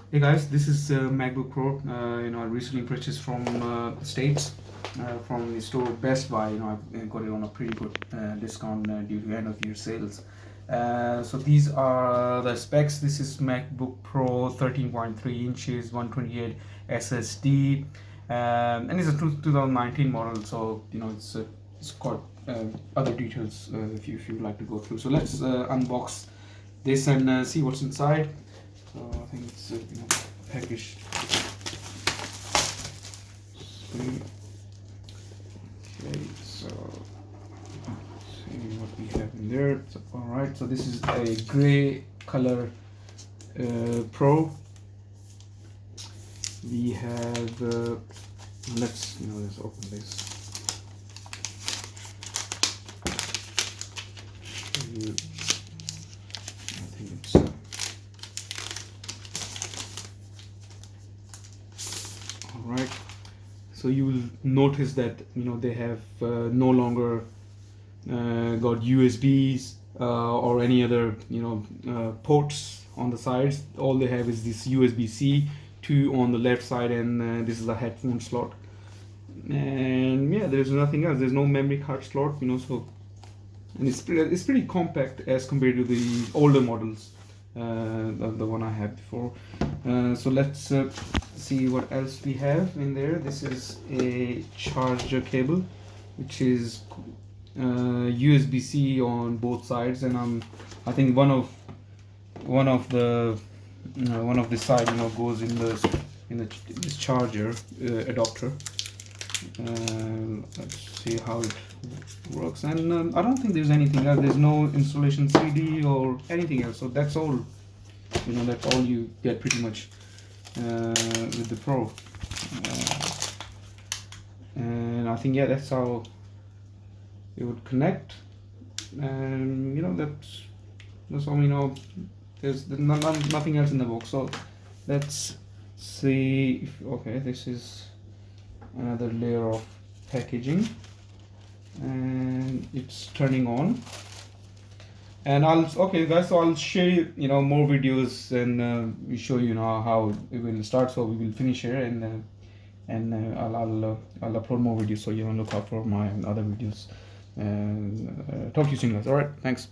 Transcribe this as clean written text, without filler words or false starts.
Hey guys, this is MacBook Pro. I recently purchased from the States, from the store Best Buy. I got it on a pretty good discount due to end of year sales. So these are the specs. This is MacBook Pro 13.3 inches, 128 SSD, and it's a 2019 model. So it's got other details if you'd like to go through. So let's unbox this and see what's inside. So I think it's packaged. Sweet. Okay, so let's see what we have in there. So, all right, so this is a gray color Pro. We have let's open this. I think it's right, so you will notice that they have no longer got USBs or any other ports on the sides. All they have is this USB-C 2 on the left side, and this is a headphone slot, and yeah, there's nothing else. There's no memory card slot, so, and it's pretty compact as compared to the older models, the one I had before. So let's see what else we have in there. This is a charger cable, which is USB-C on both sides, and I think one of the side goes in this charger adapter. Let's see how it works, and I don't think there's anything else. There's no installation CD or anything else, so that's all. That's all you get pretty much with the Pro, and I think that's how it would connect, and that's all. There's nothing else in the box. So let's see. Okay, this is another layer of packaging, and it's turning on. And okay guys, so I'll share more videos and show how it will start. So we will finish here, and I'll upload more videos, so look out for my other videos, and talk to you soon guys. All right, thanks.